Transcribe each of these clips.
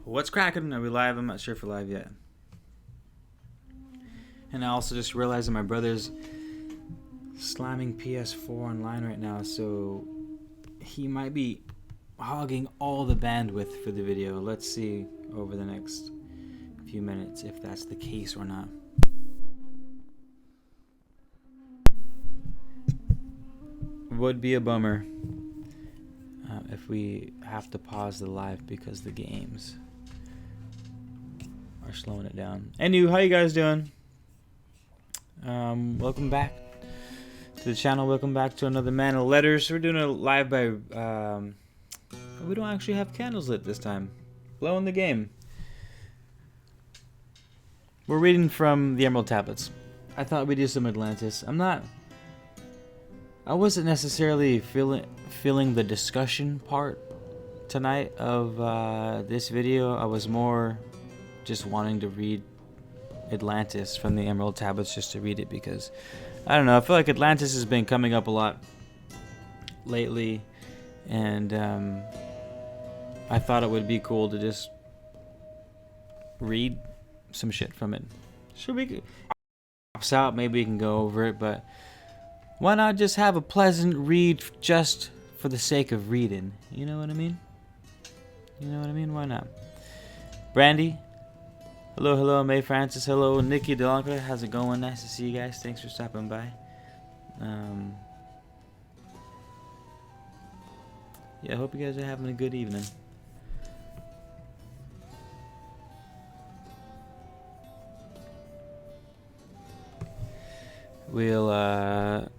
What's cracking? Are we live? I'm not sure if we're live yet. And I also just realized that my brother's slamming PS4 online right now, so he might be hogging all the bandwidth for the video. Let's see over the next few minutes if that's the case or not. Would be a bummer if we have to pause the live because the games are slowing it down. Anywho, how you guys doing? Welcome back to the channel. Welcome back to another Man of Letters. We're doing a live by we don't actually have candles lit this time. Blowing the game. We're reading from the Emerald Tablets. I thought we'd do some Atlantis. I wasn't necessarily feeling the discussion part tonight of this video. I was more just wanting to read Atlantis from the Emerald Tablets, just to read it, because I don't know, I feel like Atlantis has been coming up a lot lately, and I thought it would be cool to just read some shit from it. Should we pops out, maybe we can go over it, but why not just have a pleasant read just for the sake of reading? You know what I mean? You know what I mean? Why not? Brandy, hello, May Francis, hello, Nikki Delanca, how's it going? Nice to see you guys. Thanks for stopping by. Yeah, I hope you guys are having a good evening. We'll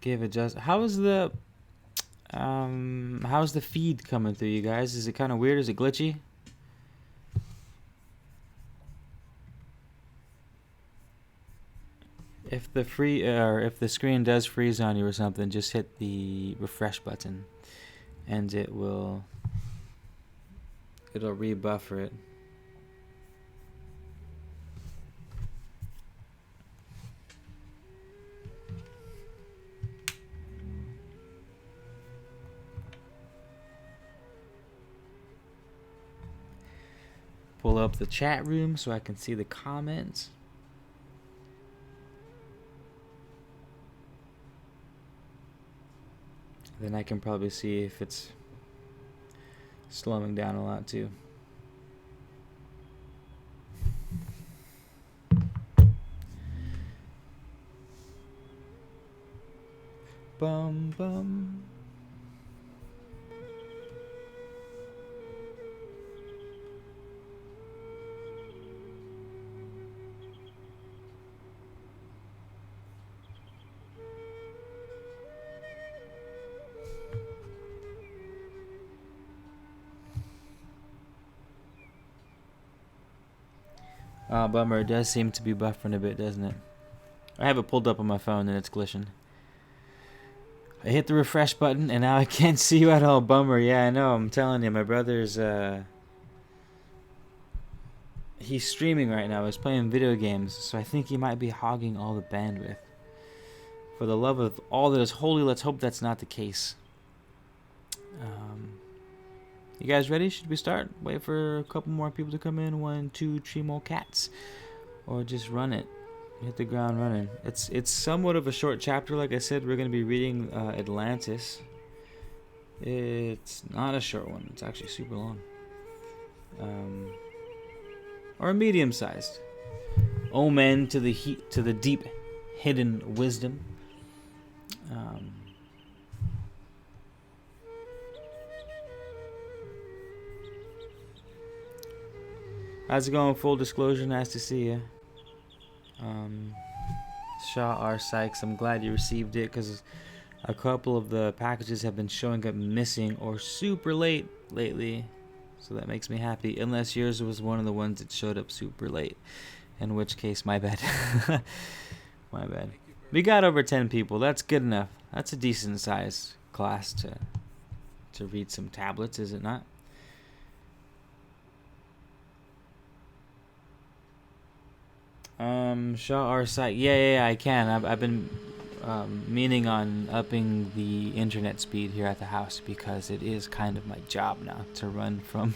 give it just. How's the feed coming through, you guys? Is it kind of weird? Is it glitchy? If the screen does freeze on you or something, just hit the refresh button, and it'll rebuffer it. Pull up the chat room so I can see the comments. Then I can probably see if it's slowing down a lot too. Bum bum. Oh, bummer. It does seem to be buffering a bit, doesn't it? I have it pulled up on my phone and it's glitching. I hit the refresh button and now I can't see you at all. Bummer. Yeah, I know. I'm telling you, my brother's he's streaming right now. He's playing video games, so I think he might be hogging all the bandwidth. For the love of all that is holy, let's hope that's not the case. You guys ready? Should we start? Wait for a couple more people to come in. 1, 2, 3 more cats. Or just run it. Hit the ground running. It's somewhat of a short chapter. Like I said, we're going to be reading Atlantis. It's not a short one. It's actually super long. Or medium-sized. Omen to the deep hidden wisdom. How's it going? Full disclosure, nice to see you. Shaw R. Sykes, I'm glad you received it, because a couple of the packages have been showing up missing or super late lately, so that makes me happy, unless yours was one of the ones that showed up super late, in which case, my bad. My bad. We got over 10 people. That's good enough. That's a decent sized class to read some tablets, is it not? Shaw our site. Yeah, I can. I've been meaning on upping the internet speed here at the house, because it is kind of my job now to run from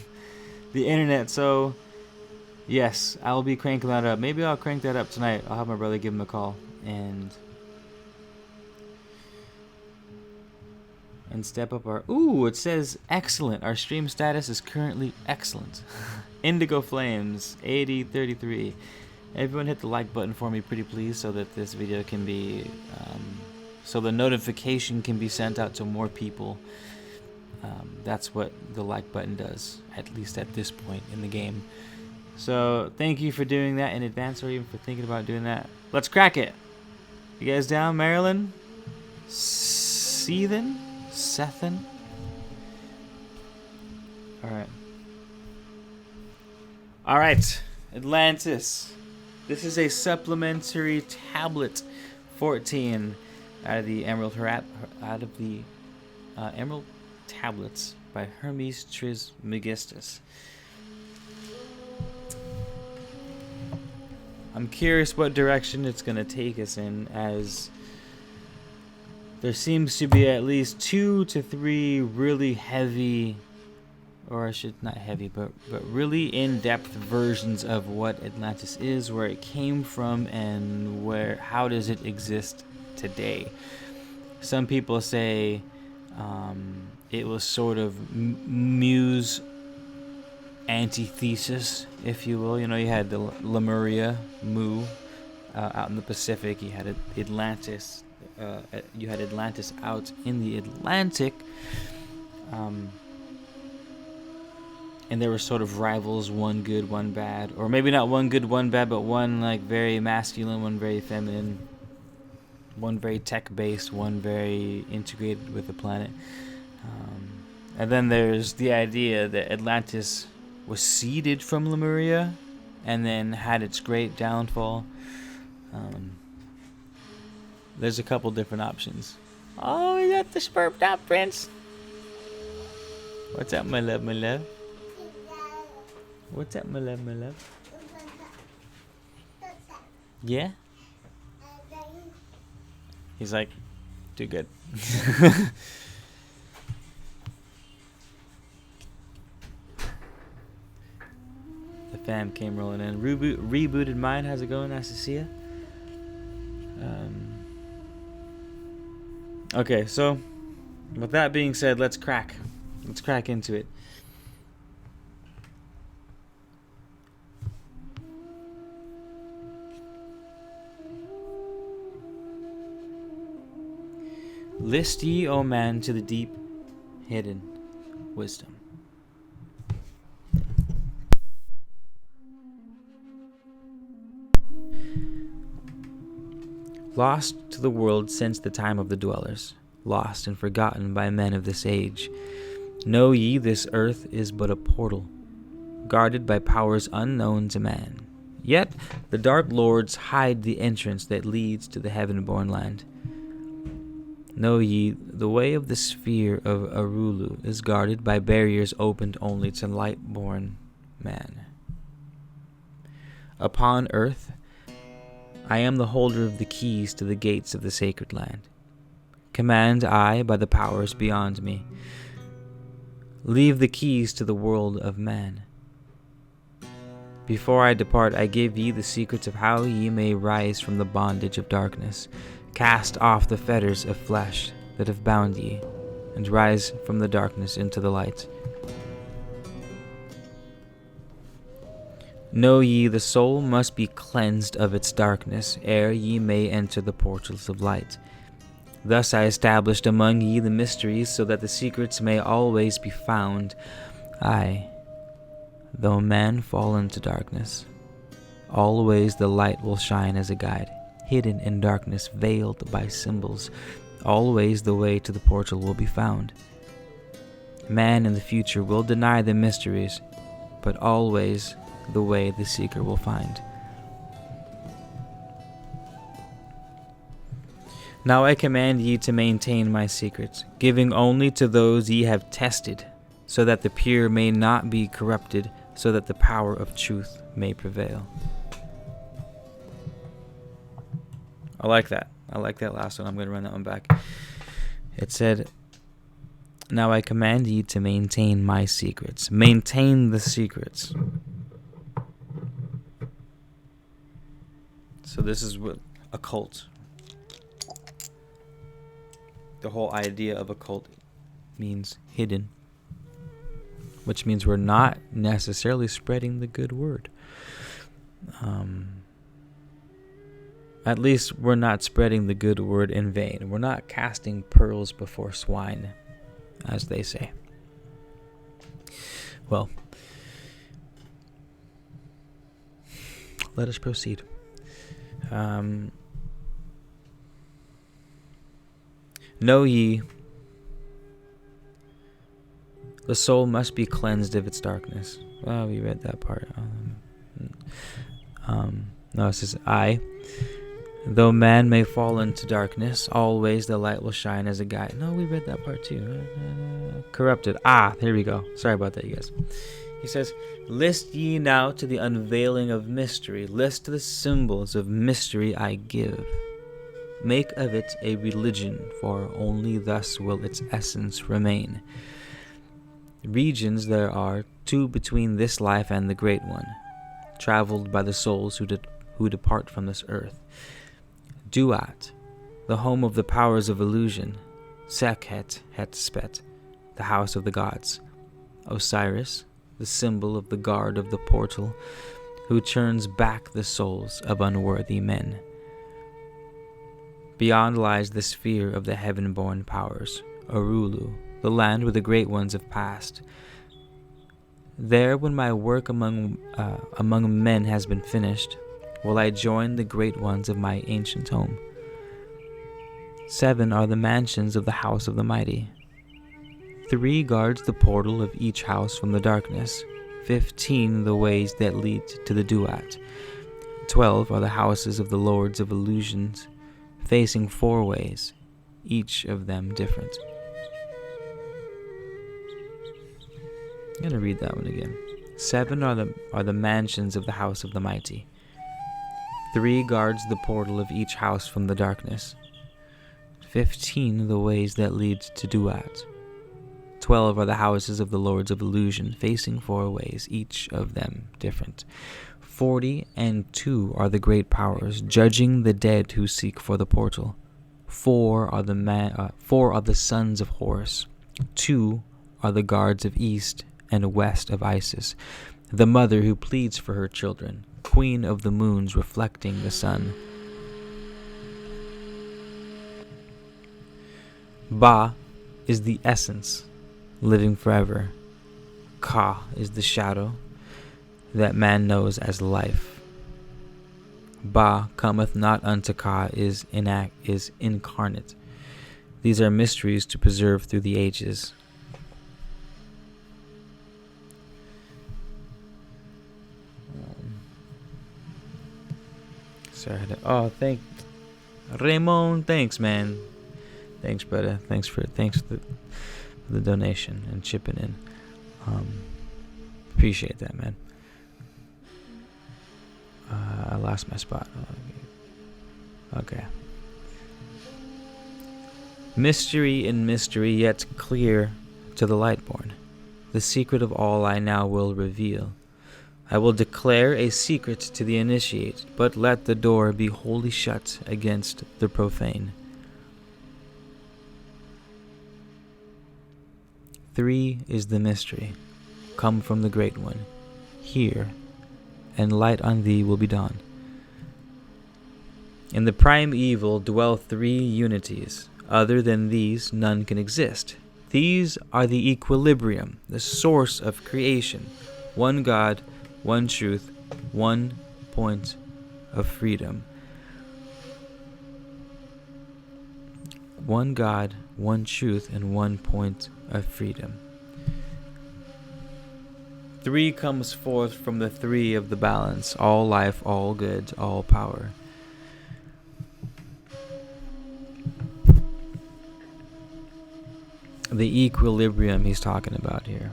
the internet. So yes, I'll be cranking that up. Maybe I'll crank that up tonight. I'll have my brother give him a call and step up our... Ooh, it says excellent. Our stream status is currently excellent. Indigo Flames 8033. Everyone hit the like button for me, pretty please, so that this video can be so the notification can be sent out to more people. That's what the like button does, at least at this point in the game. So thank you for doing that in advance, or even for thinking about doing that. Let's crack it. You guys down, Maryland? Sethan? Alright, Atlantis. This is a supplementary tablet 14 out of the Emerald Emerald Tablets by Hermes Trismegistus. I'm curious what direction it's going to take us in, as there seems to be at least 2 to 3 really heavy, or I should not heavy, but really in-depth versions of what Atlantis is, where it came from, and how does it exist today. Some people say it was sort of Mu's antithesis, if you will. You know, you had the Lemuria, Mu, out in the Pacific. You had Atlantis. You had Atlantis out in the Atlantic. And there were sort of rivals, one good, one bad. Or maybe not one good, one bad, but one like very masculine, one very feminine, one very tech-based, one very integrated with the planet. And then there's the idea that Atlantis was seeded from Lemuria and then had its great downfall. There's a couple different options. Oh, we got the spurped out prince. What's up, my love, my love? What's up, my love, my love? Yeah? He's like, too good. The fam came rolling in. Rebooted Mind, how's it going? Nice to see you. Okay, so with that being said, let's crack into it. List ye, O man, to the deep hidden wisdom. Lost to the world since the time of the dwellers, lost and forgotten by men of this age. Know ye this earth is but a portal, guarded by powers unknown to man. Yet the dark lords hide the entrance that leads to the heaven-born land. Know ye the way of the sphere of Arulu is guarded by barriers opened only to light-born man. Upon earth, I am the holder of the keys to the gates of the sacred land. Command I by the powers beyond me. Leave the keys to the world of man. Before I depart, I give ye the secrets of how ye may rise from the bondage of darkness, cast off the fetters of flesh that have bound ye, and rise from the darkness into the light. Know ye the soul must be cleansed of its darkness, ere ye may enter the portals of light. Thus I established among ye the mysteries, so that the secrets may always be found. Aye, though man fall into darkness, always the light will shine as a guide. Hidden in darkness, veiled by symbols, always the way to the portal will be found. Man in the future will deny the mysteries, but always the way the seeker will find. Now I command ye to maintain my secrets, giving only to those ye have tested, so that the pure may not be corrupted, so that the power of truth may prevail. I like that. I like that last one. I'm going to run that one back. It said, Now I command ye to maintain my secrets. Maintain the secrets. So this is what a cult. The whole idea of a cult means hidden, which means we're not necessarily spreading the good word. At least we're not spreading the good word in vain. We're not casting pearls before swine, as they say. Well, let us proceed. Know ye, the soul must be cleansed of its darkness. Well, we read that part. No, it says, though man may fall into darkness, always the light will shine as a guide. No, we read that part too. Corrupted. Here we go. Sorry about that, you guys. He says, list ye now to the unveiling of mystery. List to the symbols of mystery I give. Make of it a religion, for only thus will its essence remain. Regions there are, two between this life and the great one, traveled by the souls who depart from this earth. Duat, the home of the powers of illusion. Sekhet Het-Spet, the house of the gods. Osiris, the symbol of the guard of the portal, who turns back the souls of unworthy men. Beyond lies the sphere of the heaven-born powers, Arulu, the land where the great ones have passed. There, when my work among men has been finished, will I join the great ones of my ancient home. 7 are the mansions of the house of the mighty. 3 guards the portal of each house from the darkness. 15 the ways that lead to the Duat. 12 are the houses of the lords of illusions, facing 4 ways, each of them different. I'm going to read that one again. 7 are the mansions of the house of the mighty. 3 guards the portal of each house from the darkness. 15 the ways that lead to Duat. 12 are the houses of the lords of illusion, facing 4 ways, each of them different. 40 and 2 are the great powers, judging the dead who seek for the portal. 4 are the sons of Horus. 2 are the guards of east and west of Isis, the mother who pleads for her children, queen of the moons reflecting the sun. Ba is the essence, living forever. Ka is the shadow that man knows as life. Ba cometh not unto Ka is incarnate. These are mysteries to preserve through the ages. Sorry, Raymond, thanks, man. Thanks, brother. Thanks for the donation and chipping in. Appreciate that, man. I lost my spot. Okay. Mystery in mystery, yet clear to the Lightborn. The secret of all I now will reveal. I will declare a secret to the initiate, but let the door be wholly shut against the profane. 3 is the mystery, come from the Great One. Hear, and light on thee will be dawn. In the prime evil dwell 3 unities. Other than these, none can exist. These are the equilibrium, the source of creation. One God, one truth, one point of freedom. One God, one truth, and one point of freedom. 3 comes forth from the 3 of the balance, all life, all good, all power. The equilibrium he's talking about here.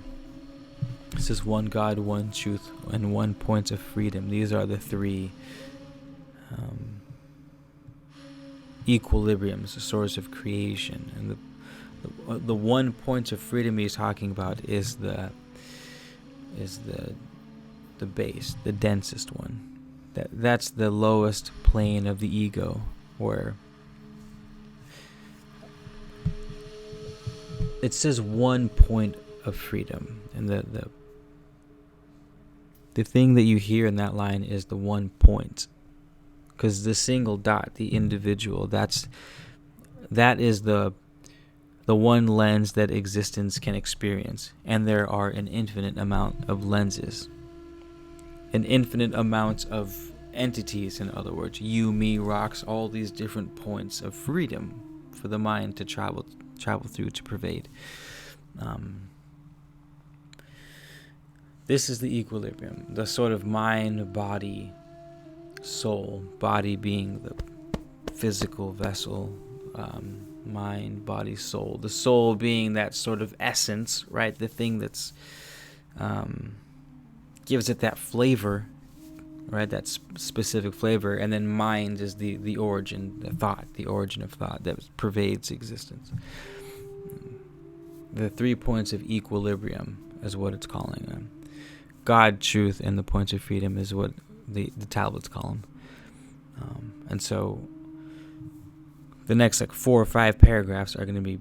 This is one God, one truth, and one point of freedom. These are the 3 equilibriums, the source of creation. And The one point of freedom he's talking about is the base, the densest one. That's the lowest plane of the ego, where it says 1 point of freedom, and the thing that you hear in that line is the 1 point, because the single dot, the individual, that is the one lens that existence can experience, and there are an infinite amount of lenses, an infinite amount of entities. In other words, you, me, rocks, all these different points of freedom for the mind to travel through, to pervade. This is the equilibrium, the sort of mind, body, soul. Body being the physical vessel, mind, body, soul. The soul being that sort of essence, right? The thing that's gives it that flavor, right? That specific flavor. And then mind is the origin, the origin of thought that pervades existence. The 3 points of equilibrium is what it's calling them. God, truth, and the points of freedom is what the tablets call them. And so the next 4 or 5 paragraphs are going to be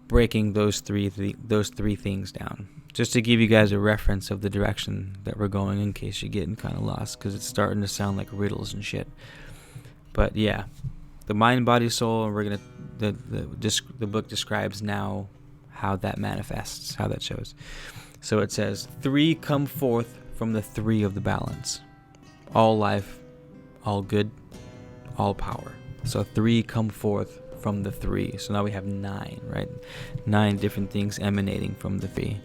breaking those three things down, just to give you guys a reference of the direction that we're going, in case you're getting kind of lost, because it's starting to sound like riddles and shit. But yeah, the mind, body, soul, and we're gonna the book describes now how that manifests, how that shows. So it says, 3 come forth from the 3 of the balance: all life, all good, all power. So 3 come forth from the 3. So now we have 9, right? 9 different things emanating from the 3.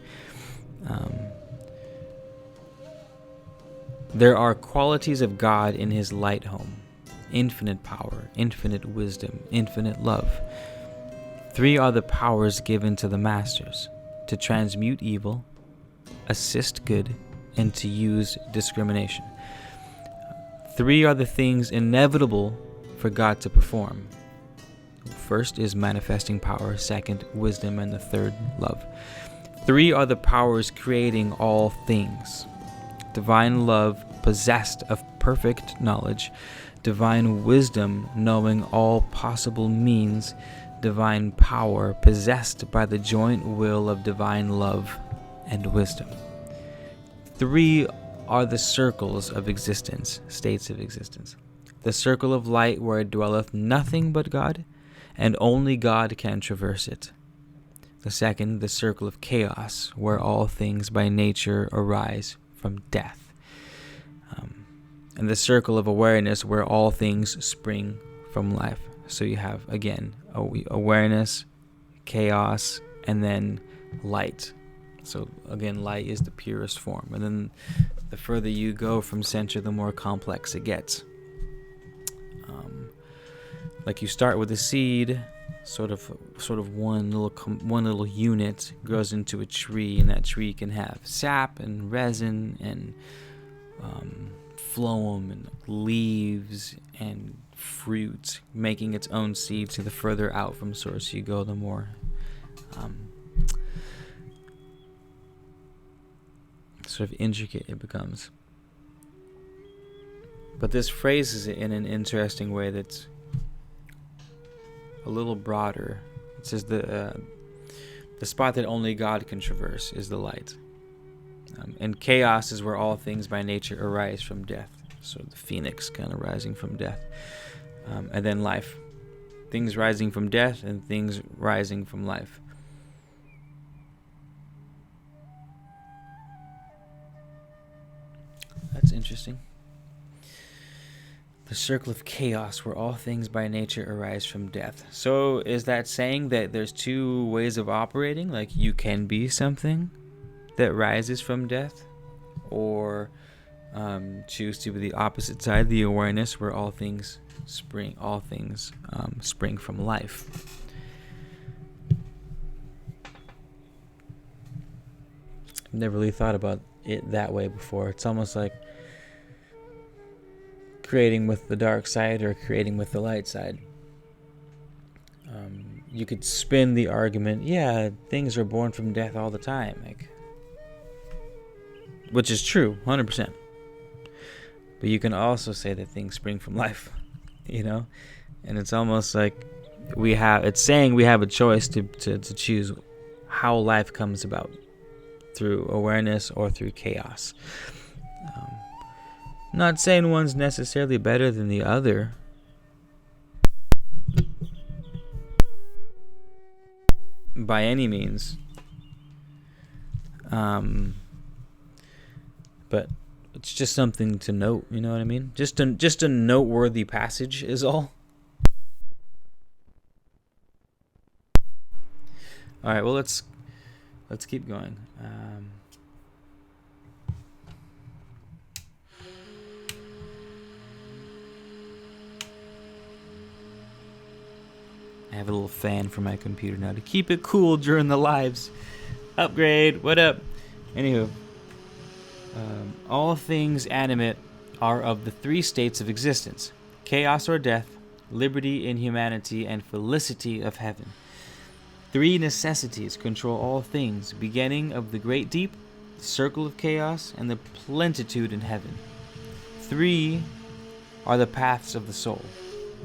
There are qualities of God in his light home: infinite power, infinite wisdom, infinite love. 3 are the powers given to the masters: to transmute evil, assist good, and to use discrimination. 3 are the things inevitable for God to perform. First is manifesting power, second, wisdom, and the third, love. 3 are the powers creating all things: divine love, possessed of perfect knowledge; divine wisdom, knowing all possible means; divine power, possessed by the joint will of divine love and wisdom. 3 are the circles of existence, states of existence: the circle of light, where dwelleth nothing but God, and only God can traverse it. The second, the circle of chaos, where all things by nature arise from death. And the circle of awareness, where all things spring from life. So you have, again, awareness, chaos, and then light. So again, light is the purest form. And then the further you go from center, the more complex it gets. Like you start with a seed, sort of one little unit grows into a tree, and that tree can have sap and resin and phloem and leaves and fruit, making its own seed. So the further out from source you go, the more sort of intricate it becomes. But this phrases it in an interesting way that's a little broader. It says the spot that only God can traverse is the light. And chaos is where all things by nature arise from death. So the phoenix kind of rising from death. And then life. Things rising from death and things rising from life. That's interesting. The circle of chaos, where all things by nature arise from death. So is that saying that there's 2 ways of operating? Like you can be something that rises from death, or choose to be the opposite side, the awareness, where all things spring from life. I've never really thought about it that way before. It's almost like creating with the dark side or creating with the light side. you could spin the argument, yeah, things are born from death all the time, like, which is true, 100%. But you can also say that things spring from life, you know? And it's almost like it's saying we have a choice to choose how life comes about, through awareness or through chaos. Not saying one's necessarily better than the other. By any means. But it's just something to note, you know what I mean? Just a noteworthy passage is all. All right, well, let's keep going. I have a little fan for my computer now to keep it cool during the lives. Upgrade, what up? Anywho, all things animate are of the three states of existence: chaos or death, liberty in humanity, and felicity of heaven. Three necessities control all things: beginning of the great deep, the circle of chaos, and the plenitude in heaven. Three are the paths of the soul: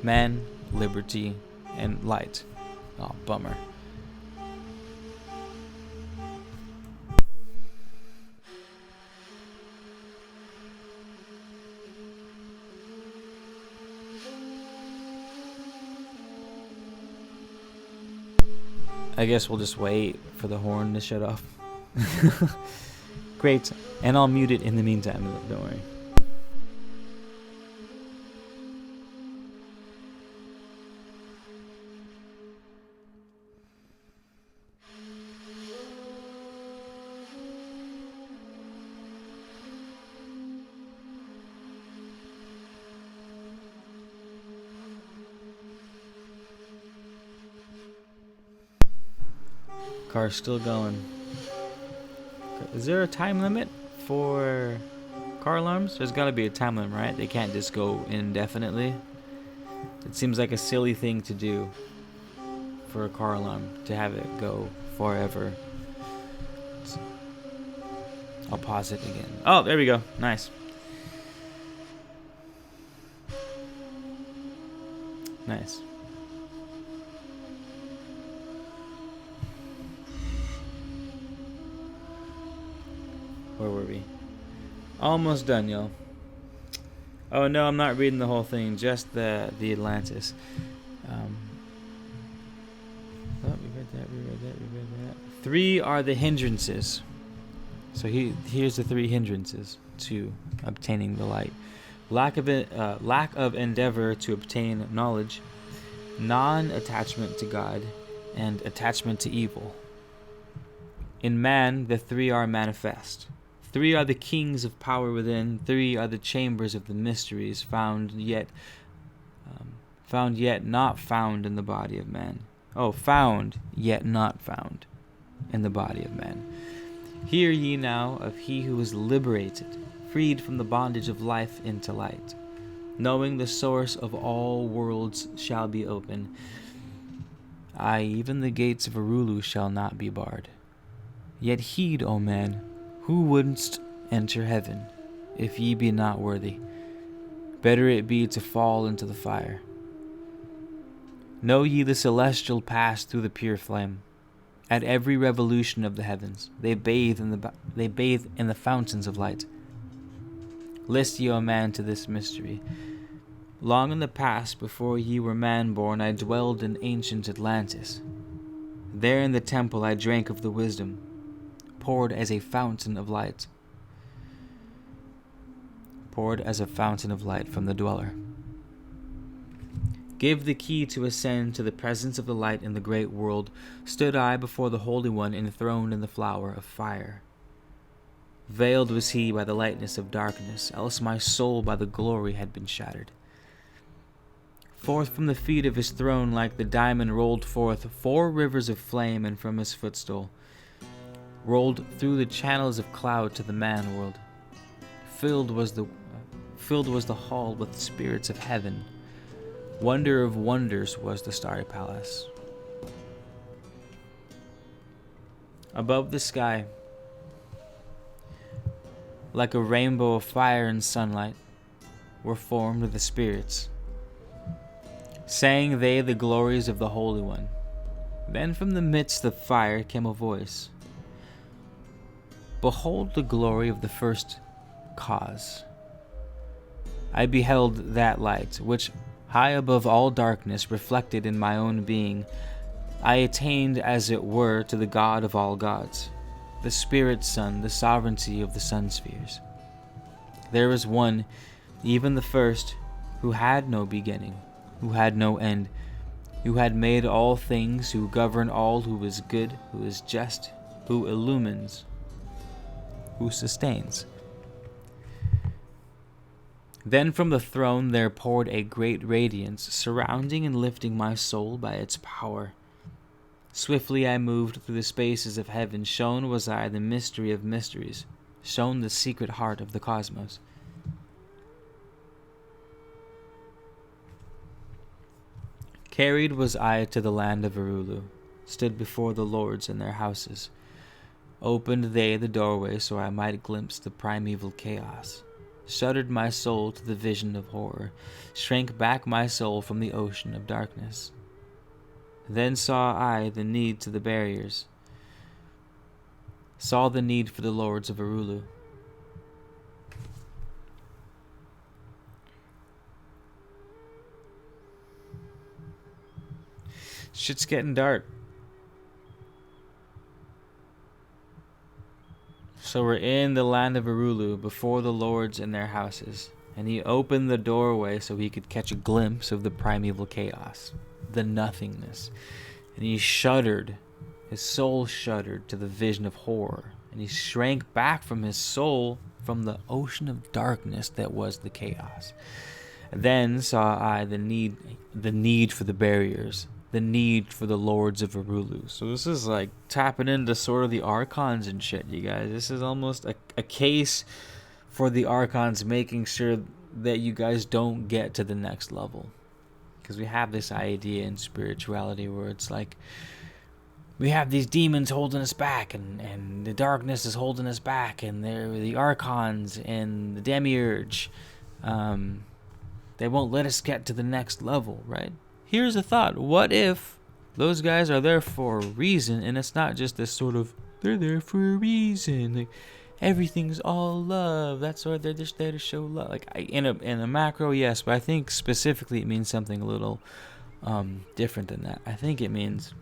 man, liberty, and light. Oh, bummer. I guess we'll just wait for the horn to shut off. Great. And I'll mute it in the meantime, don't worry. Car's still going. Is there a time limit for car alarms? There's got to be a time limit, right? They can't just go indefinitely. It seems like a silly thing to do for a car alarm, to have it go forever. So I'll pause it again. Oh, there we go. Nice. Nice. Where were we? Almost done, y'all. Oh no, I'm not reading the whole thing, just the Atlantis. Oh, we read that. Three are the hindrances. So here's the three hindrances to obtaining the light: lack of endeavor to obtain knowledge, non-attachment to God, and attachment to evil. In man, the three are manifest. Three are the kings of power within. Three are the chambers of the mysteries found yet not found in the body of man. Oh, found yet not found in the body of man. Hear ye now of he who is liberated, freed from the bondage of life into light. Knowing the source of all worlds shall be open. Aye, even the gates of Arulu shall not be barred. Yet heed, O man, who wouldst enter heaven, if ye be not worthy? Better it be to fall into the fire. Know ye the celestial pass through the pure flame. At every revolution of the heavens, they bathe in the fountains of light. List ye, O man, to this mystery. Long in the past, before ye were man-born, I dwelled in ancient Atlantis. There in the temple I drank of the wisdom, poured as a fountain of light. Poured as a fountain of light from the dweller. Give the key to ascend to the presence of the light in the great world. Stood I before the Holy One, enthroned in the flower of fire. Veiled was he by the lightness of darkness, else my soul by the glory had been shattered. Forth from the feet of his throne like the diamond rolled forth 4 rivers of flame, and from his footstool rolled through the channels of cloud to the man world. Filled was the hall with spirits of heaven. Wonder of wonders was the starry palace. Above the sky, like a rainbow of fire and sunlight, were formed the spirits. Sang they the glories of the Holy One. Then from the midst of fire came a voice. Behold the glory of the first cause. I beheld that light, which high above all darkness reflected in my own being. I attained, as it were, to the God of all gods, the Spirit Son, the sovereignty of the sun spheres. There was one, even the first, who had no beginning, who had no end, who had made all things, who governed all, who is good, who is just, who illumines, who sustains. Then from the throne there poured a great radiance, surrounding and lifting my soul by its power. Swiftly I moved through the spaces of heaven. Shown was I the mystery of mysteries, shown the secret heart of the cosmos. Carried was I to the land of Arulu, stood before the lords in their houses. Opened they the doorway so I might glimpse the primeval chaos. Shuddered my soul to the vision of horror, shrank back my soul from the ocean of darkness. Then saw I the need to the barriers, saw the need for the lords of Arulu. Shit's getting dark. So we're in the land of Arulu before the lords in their houses, and he opened the doorway so he could catch a glimpse of the primeval chaos, the nothingness, and he shuddered, his soul shuddered to the vision of horror, and he shrank back from his soul from the ocean of darkness that was the chaos. Then saw I the need for the barriers, the need for the lords of Arulu. So this is like tapping into sort of the archons and shit, you guys. This is almost a case for the archons making sure that you guys don't get to the next level. Because we have this idea in spirituality where it's like we have these demons holding us back, and the darkness is holding us back, and they're the archons and the demiurge. They won't let us get to the next level, right? Here's a thought. What if those guys are there for a reason, and it's not just this sort of, they're there for a reason, like everything's all love, that's why they're just there to show love. Like in a macro, yes, but I think specifically it means something a little different than that. I think it means,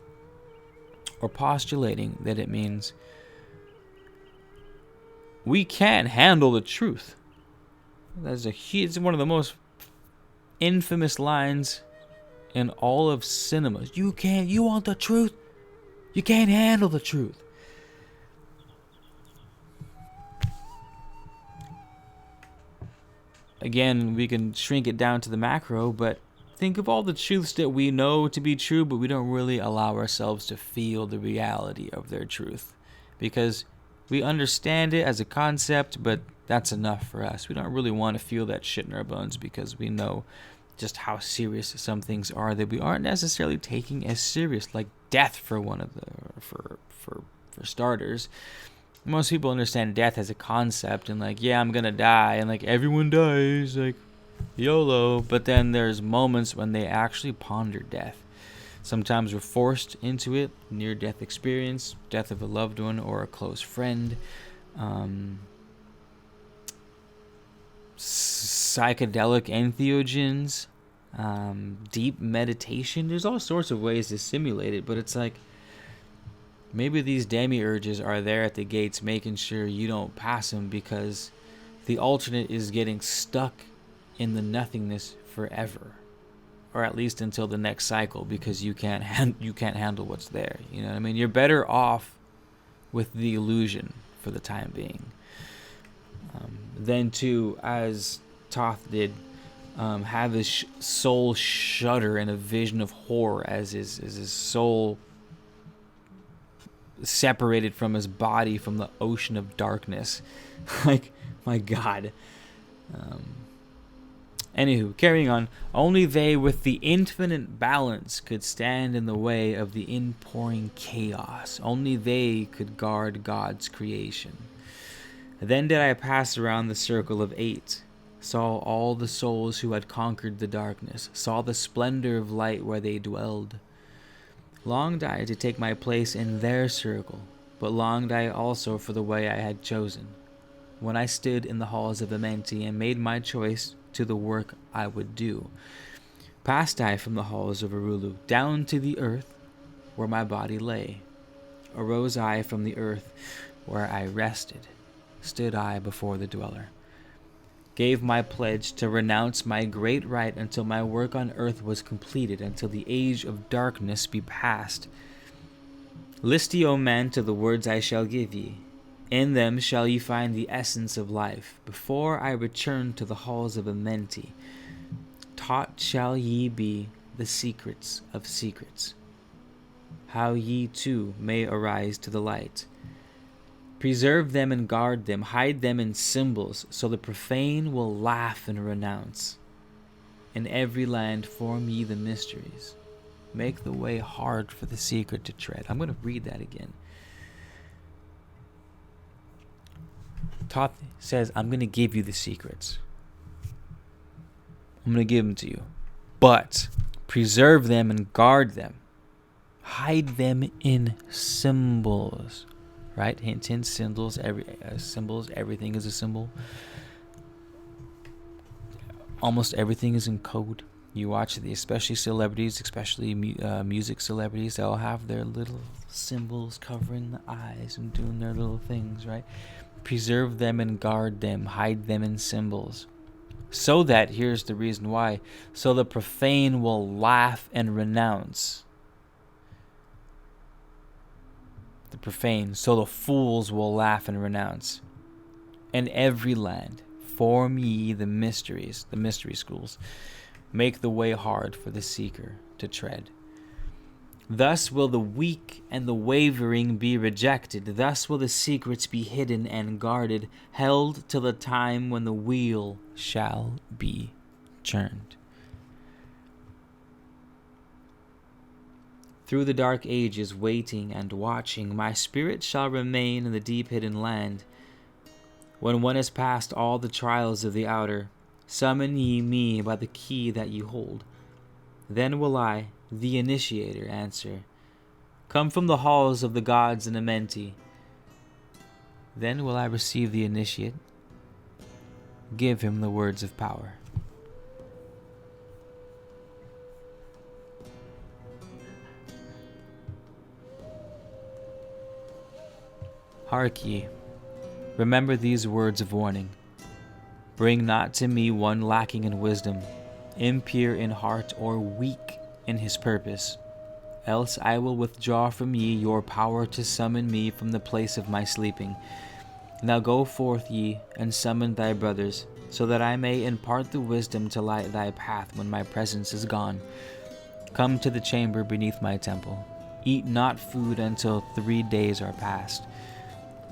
or postulating that it means, we can't handle the truth. It's one of the most infamous lines in all of cinema. You want the truth? You can't handle the truth. Again, we can shrink it down to the macro, but think of all the truths that we know to be true, but we don't really allow ourselves to feel the reality of their truth. Because we understand it as a concept, but that's enough for us. We don't really want to feel that shit in our bones because we know just how serious some things are that we aren't necessarily taking as serious, like death for starters. Most people understand death as a concept and like, yeah, I'm gonna die, and like everyone dies, like YOLO. But then there's moments when they actually ponder death. Sometimes we're forced into it, near-death experience, death of a loved one or a close friend, psychedelic entheogens, deep meditation. There's all sorts of ways to simulate it, but it's like maybe these demiurges are there at the gates making sure you don't pass them, because the alternate is getting stuck in the nothingness forever, or at least until the next cycle, because you can't handle what's there. You know what I mean? You're better off with the illusion for the time being. Then to, as Toth did, have his soul shudder in a vision of horror as his soul separated from his body from the ocean of darkness. Like, my God. Anywho, carrying on. Only they with the infinite balance could stand in the way of the inpouring chaos. Only they could guard God's creation. Then did I pass around the circle of 8, saw all the souls who had conquered the darkness, saw the splendor of light where they dwelled. Longed I to take my place in their circle, but longed I also for the way I had chosen. When I stood in the halls of Amenti and made my choice to the work I would do, passed I from the halls of Arulu down to the earth where my body lay. Arose I from the earth where I rested, stood I before the dweller. Gave my pledge to renounce my great right until my work on earth was completed, until the age of darkness be past. List ye, O men, to the words I shall give ye. In them shall ye find the essence of life. Before I return to the halls of Amenti, taught shall ye be the secrets of secrets, how ye too may arise to the light. Preserve them and guard them, hide them in symbols, so the profane will laugh and renounce. In every land form ye the mysteries. Make the way hard for the secret to tread. I'm going to read that again. Thoth says, I'm going to give you the secrets. I'm going to give them to you. But preserve them and guard them. Hide them in symbols. Right? Hint, hint, symbols. Symbols. Everything is a symbol. Almost everything is in code. You watch the, especially celebrities, especially music celebrities, they'll have their little symbols covering the eyes and doing their little things, right? Preserve them and guard them, hide them in symbols. So that, here's the reason why, so the profane will laugh and renounce. The profane, so the fools will laugh and renounce. In every land, form ye the mysteries, the mystery schools. Make the way hard for the seeker to tread. Thus will the weak and the wavering be rejected. Thus will the secrets be hidden and guarded, held till the time when the wheel shall be turned. Through the dark ages, waiting and watching, my spirit shall remain in the deep hidden land. When one has passed all the trials of the outer, summon ye me by the key that ye hold. Then will I, the initiator, answer, come from the halls of the gods in Amenti. Then will I receive the initiate, give him the words of power. Hark ye, remember these words of warning. Bring not to me one lacking in wisdom, impure in heart or weak in his purpose, else I will withdraw from ye your power to summon me from the place of my sleeping. Now go forth ye, and summon thy brothers, so that I may impart the wisdom to light thy path when my presence is gone. Come to the chamber beneath my temple. Eat not food until 3 days are past.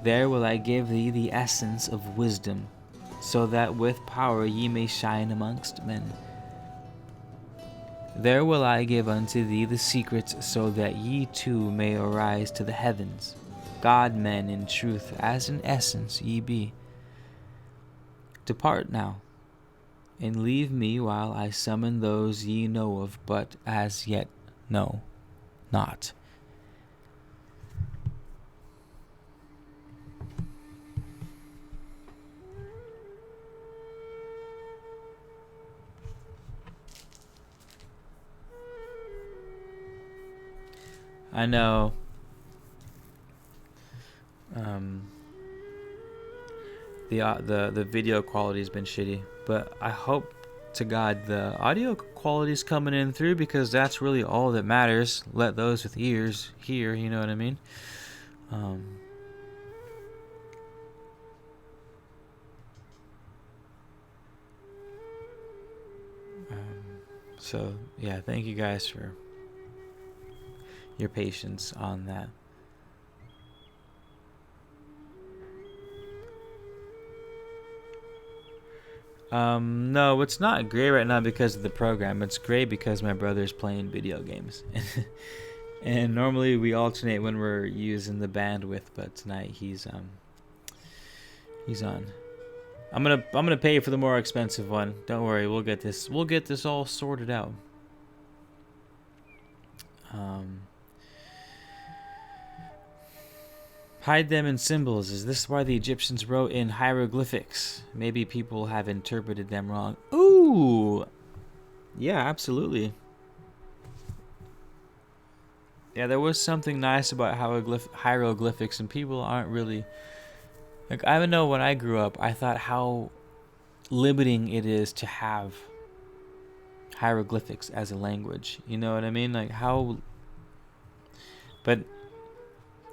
There will I give thee the essence of wisdom, so that with power ye may shine amongst men. There will I give unto thee the secrets, so that ye too may arise to the heavens, God-men in truth, as in essence ye be. Depart now, and leave me while I summon those ye know of, but as yet know not. I know the video quality has been shitty, but I hope to God the audio quality is coming in through, because that's really all that matters. Let those with ears hear, you know what I mean? So yeah, thank you guys for your patience on that. No, it's not gray right now because of the program. It's gray because my brother's playing video games. And normally we alternate when we're using the bandwidth, but tonight he's on. I'm gonna pay for the more expensive one. Don't worry, we'll get this all sorted out. Hide them in symbols. Is this why the Egyptians wrote in hieroglyphics? Maybe people have interpreted them wrong. Ooh! Yeah, absolutely. Yeah, there was something nice about hieroglyphics, and people aren't really... Like, I don't know, when I grew up, I thought how limiting it is to have hieroglyphics as a language. You know what I mean? Like, how... But...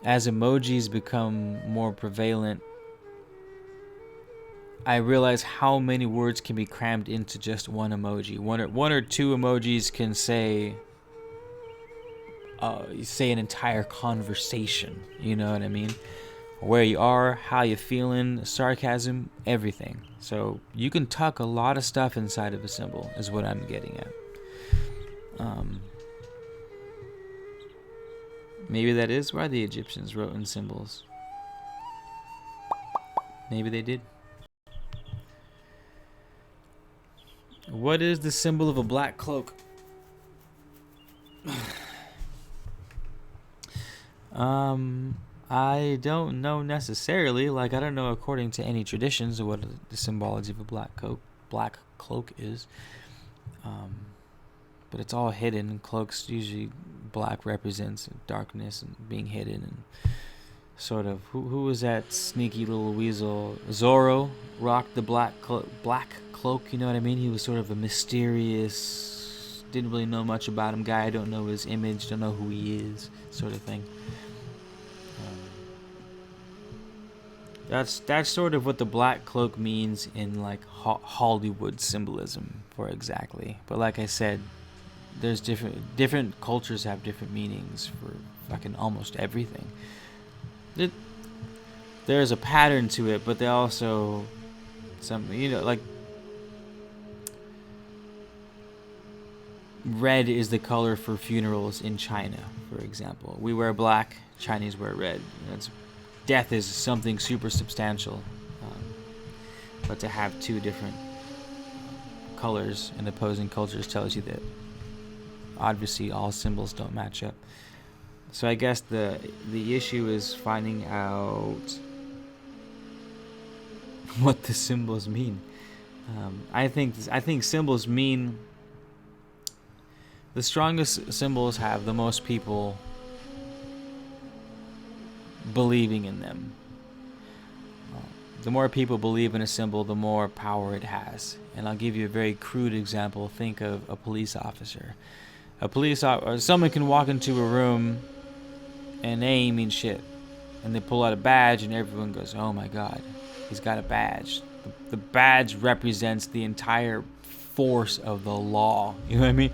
as emojis become more prevalent, I realize how many words can be crammed into just one emoji. One or two emojis can say an entire conversation. You know what I mean? Where you are, how you feeling, sarcasm, everything. So you can tuck a lot of stuff inside of a symbol, is what I'm getting at. Maybe that is why the Egyptians wrote in symbols. Maybe they did. What is the symbol of a black cloak? I don't know necessarily. Like, I don't know according to any traditions what the symbology of a black cloak is. But it's all hidden. Cloaks, usually black represents darkness and being hidden, and sort of who was that sneaky little weasel? Zorro rocked the black cloak, you know what I mean? He was sort of a mysterious, didn't really know much about him guy. I don't know his image, don't know who he is, sort of thing. That's sort of what the black cloak means in like Hollywood symbolism, for exactly. But like I said, there's different cultures have different meanings for fucking almost everything. There's a pattern to it, but they also like red is the color for funerals in China, for example. We wear black, Chinese wear red. Death is something super substantial, but to have two different colors in opposing cultures tells you that obviously all symbols don't match up. So I guess the issue is finding out what the symbols mean. I think symbols mean the strongest symbols have the most people believing in them. The more people believe in a symbol, the more power it has. And I'll give you a very crude example. Think of a police officer. Someone can walk into a room and they ain't mean shit, and they pull out a badge and everyone goes, oh my god, he's got a badge. The badge represents the entire force of the law. You know what I mean?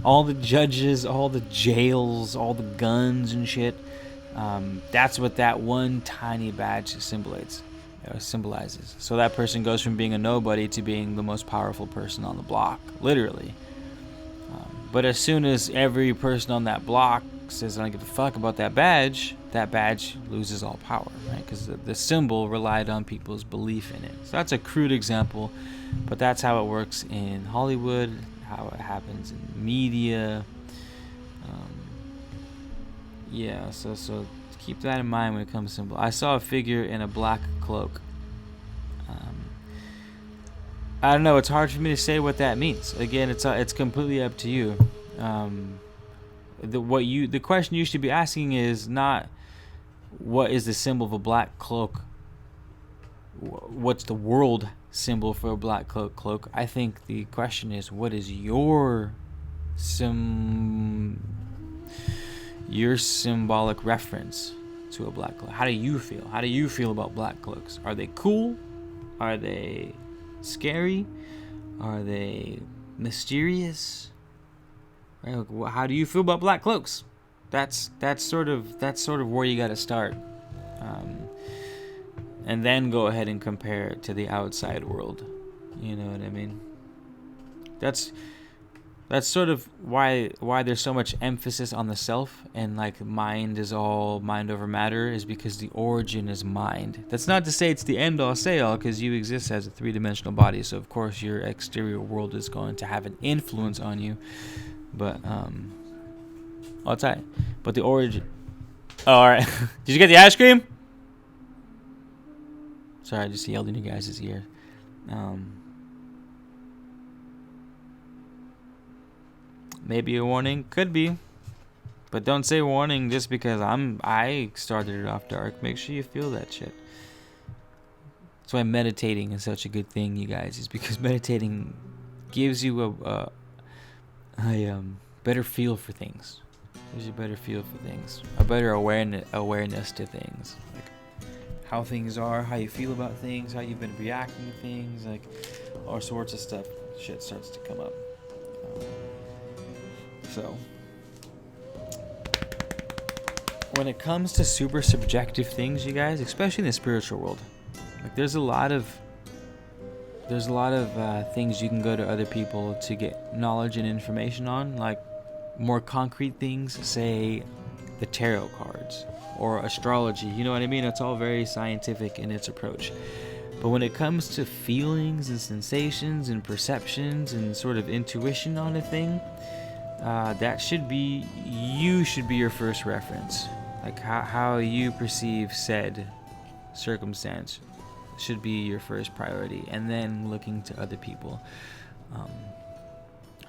All the judges, all the jails, all the guns and shit. That's what that one tiny badge symbolizes. So that person goes from being a nobody to being the most powerful person on the block, literally. But as soon as every person on that block says, I don't give a fuck about that badge loses all power, right? Because the symbol relied on people's belief in it. So that's a crude example, but that's how it works in Hollywood, how it happens in media. Yeah, so keep that in mind when it comes to symbol. I saw a figure in a black cloak. I don't know. It's hard for me to say what that means. Again, it's completely up to you. The question you should be asking is not what is the symbol of a black cloak. What's the world symbol for a black cloak? I think the question is, what is your symbolic reference to a black cloak? How do you feel? How do you feel about black cloaks? Are they cool? Are they scary? Are they mysterious? Right? How do you feel about black cloaks? That's sort of where you got to start, and then go ahead and compare it to the outside world. You know what I mean? That's sort of why there's so much emphasis on the self, and like mind is all mind over matter, is because the origin is mind. That's not to say it's the end all say all, because you exist as a three-dimensional body, so of course your exterior world is going to have an influence on you, but all right. But the origin. Oh, all right. Did you get the ice cream? Sorry, I just yelled in your guys' ear. Maybe a warning, could be, but don't say warning just because I started it off dark. Make sure you feel that shit. That's why meditating is such a good thing, you guys, is because meditating gives you a better feel for things. Gives you a better feel for things, a better awareness to things, like how things are, how you feel about things, how you've been reacting to things, like all sorts of stuff. Shit starts to come up. So, when it comes to super subjective things, you guys, especially in the spiritual world, like there's a lot of things you can go to other people to get knowledge and information on, like more concrete things, say the tarot cards or astrology. You know what I mean? It's all very scientific in its approach. But when it comes to feelings and sensations and perceptions and sort of intuition on a thing, that should be your first reference. Like how you perceive said circumstance should be your first priority, and then looking to other people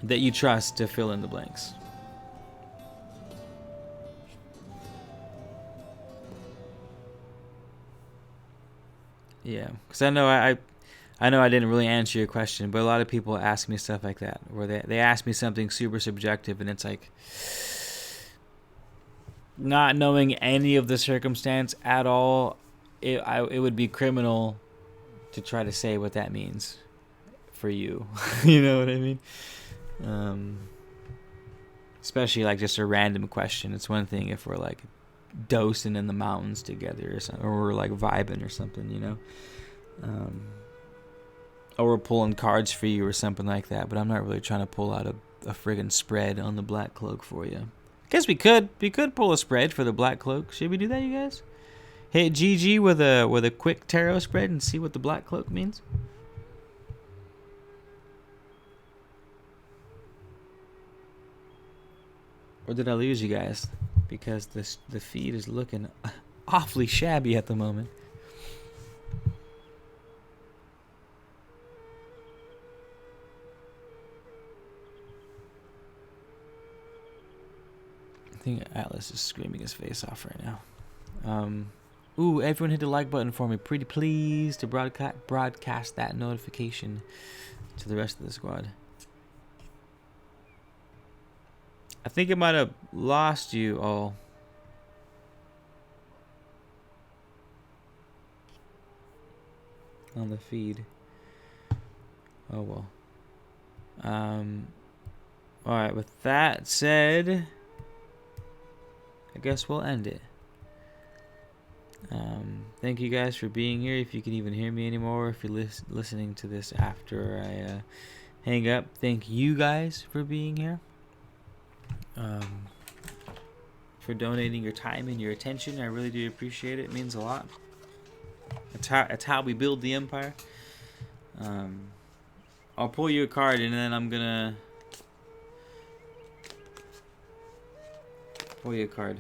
that you trust to fill in the blanks. Yeah, because I know I didn't really answer your question, but a lot of people ask me stuff like that, where they ask me something super subjective, and it's like, not knowing any of the circumstance at all, it would be criminal to try to say what that means for you. You know what I mean? Especially like just a random question. It's one thing if we're like dosing in the mountains together or something, or we're like vibing or something, you know, or we're pulling cards for you or something like that. But I'm not really trying to pull out a friggin' spread on the Black Cloak for you. I guess we could pull a spread for the Black Cloak. Should we do that, you guys? Hit GG with a quick tarot spread and see what the Black Cloak means. Or did I lose you guys? Because the feed is looking awfully shabby at the moment. I think Atlas is screaming his face off right now. Ooh, everyone hit the like button for me, pretty please, to broadcast that notification to the rest of the squad. I think it might have lost you all. On the feed. Oh well. Alright, with that said, I guess we'll end it. Thank you guys for being here. If you can even hear me anymore, if you're listening to this after I hang up, thank you guys for being here. For donating your time and your attention. I really do appreciate it. It means a lot. It's how we build the empire. I'll pull you a card, and then I'm gonna pull you a card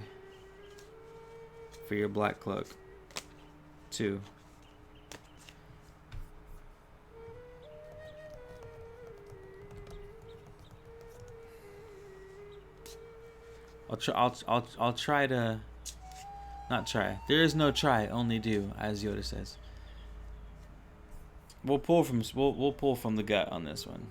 for your Black Cloak 2. I'll try to not try. There is no try, only do, as Yoda says. We'll pull from the gut on this one.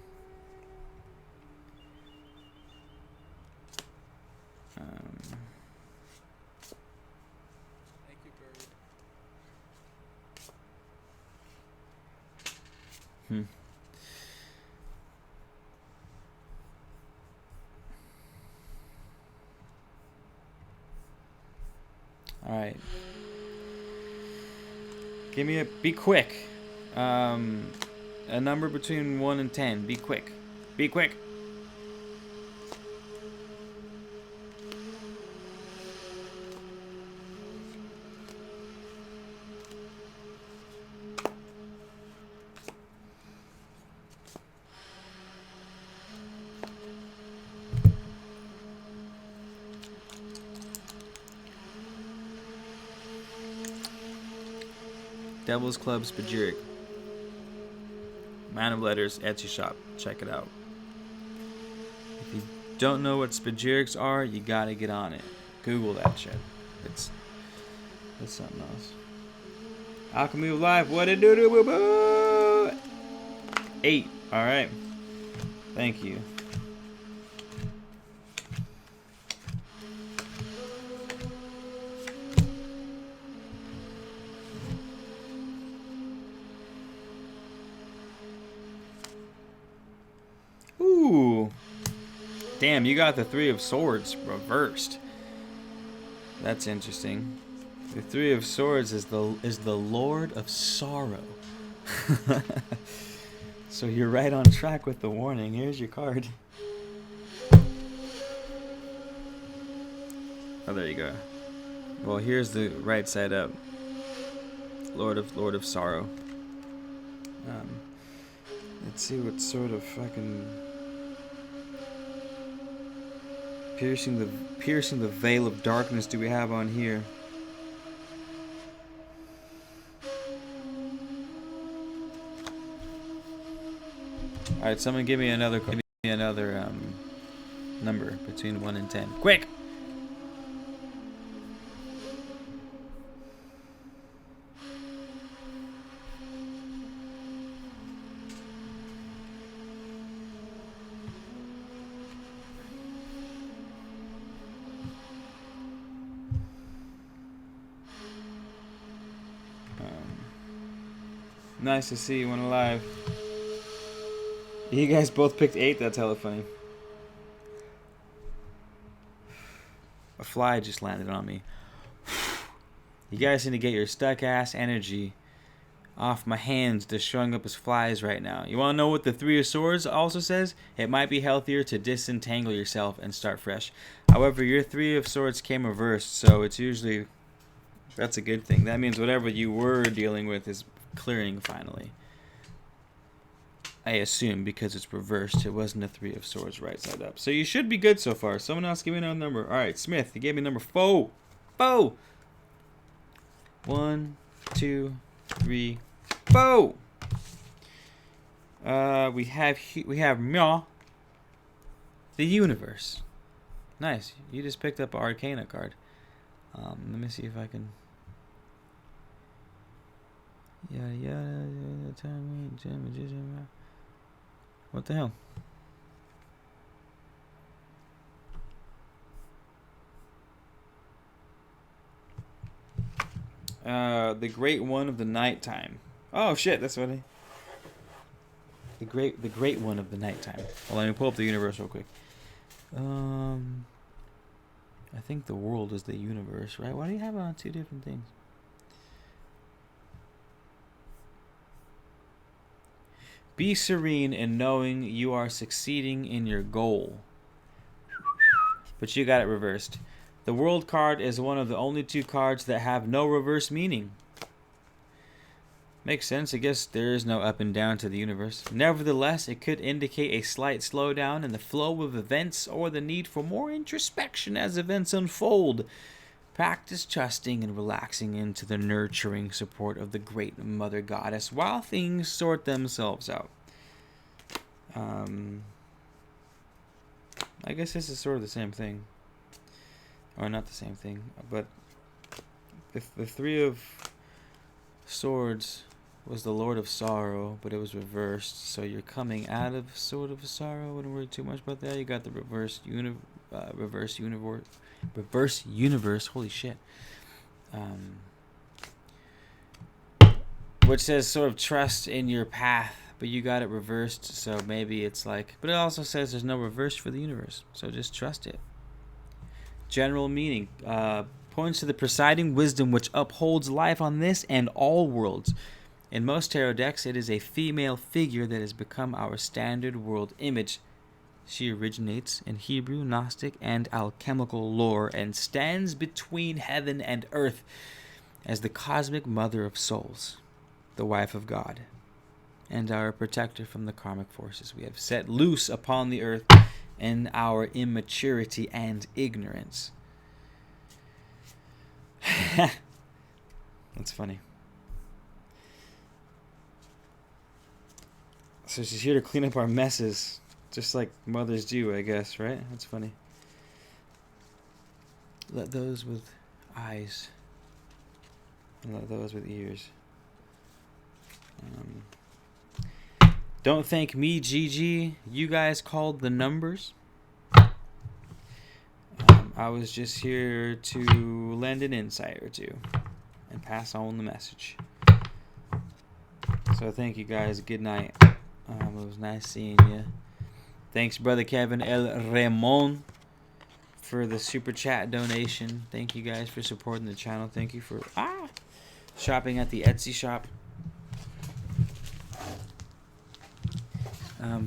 Thank you, Bird. All right. Be quick. A number between 1 and 10. Be quick. Be quick. Devil's Club Spagyric. Man of Letters Etsy shop. Check it out. If you don't know what spagyrics are, you gotta get on it. Google that shit. It's something else. Alchemy of Life. What it do? 8. All right. Thank you. Ooh. Damn, you got the Three of Swords reversed. That's interesting. The Three of Swords is the Lord of Sorrow. So you're right on track with the warning. Here's your card. Oh, there you go. Well, here's the right side up. Lord of Sorrow. Let's see what sort of fucking piercing the veil of darkness do we have on here. All right, someone give me another number between 1 and 10. Quick. Nice to see you one alive. You guys both picked 8. That's hella funny. A fly just landed on me. You guys need to get your stuck ass energy off my hands just showing up as flies right now. You want to know what the Three of Swords also says? It might be healthier to disentangle yourself and start fresh. However, your Three of Swords came reversed, so it's usually... That's a good thing. That means whatever you were dealing with is clearing finally. I assume because it's reversed. It wasn't a Three of Swords right side up. So you should be good so far. Someone else give me another number. Alright, Smith, you gave me number 4. 4! 1, 2, 3, 4! We have Mya, the Universe. Nice. You just picked up an Arcana card. Let me see if I can... What the hell? The Great One of the Nighttime. Oh shit, that's funny. The Great One of the Nighttime. Well, let me pull up the universe real quick. I think the world is the universe, right? Why do you have it on 2 different things? Be serene in knowing you are succeeding in your goal. But you got it reversed. The World card is one of the only 2 cards that have no reverse meaning. Makes sense. I guess there is no up and down to the universe. Nevertheless, it could indicate a slight slowdown in the flow of events or the need for more introspection as events unfold. Practice trusting and relaxing into the nurturing support of the Great Mother Goddess while things sort themselves out. I guess this is sort of the same thing. Or not the same thing, but the Three of Swords was the Lord of Sorrow, but it was reversed. So you're coming out of Sword of Sorrow. Wouldn't worry too much about that. You got the reverse universe. Holy shit. Which says sort of trust in your path, but you got it reversed. So maybe it's like, but it also says there's no reverse for the universe. So just trust it. General meaning points to the presiding wisdom which upholds life on this and all worlds. In most tarot decks, it is a female figure that has become our standard world image. She originates in Hebrew, Gnostic, and alchemical lore and stands between heaven and earth as the cosmic mother of souls, the wife of God, and our protector from the karmic forces we have set loose upon the earth in our immaturity and ignorance. That's funny. So she's here to clean up our messes, just like mothers do, I guess, right? That's funny. Let those with eyes and let those with ears. Don't thank me, Gigi. You guys called the numbers. I was just here to lend an insight or two and pass on the message. So thank you guys. Good night. It was nice seeing you. Thanks, Brother Kevin El Ramon, for the super chat donation. Thank you guys for supporting the channel. Thank you for shopping at the Etsy shop.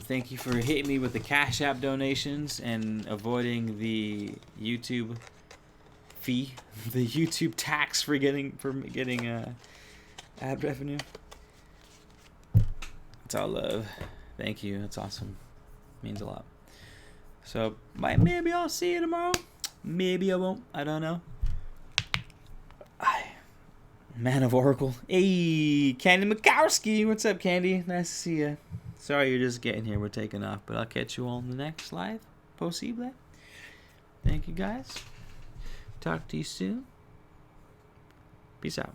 Thank you for hitting me with the Cash App donations and avoiding the YouTube fee, the YouTube tax for getting ad revenue. It's all love. Thank you. That's awesome. Means a lot. So maybe I'll see you tomorrow. Maybe I won't. I don't know. Man of Oracle. Hey, Candy Mikowski. What's up, Candy? Nice to see you. Sorry you're just getting here. We're taking off, but I'll catch you all in the next live. Possible. Thank you, guys. Talk to you soon. Peace out.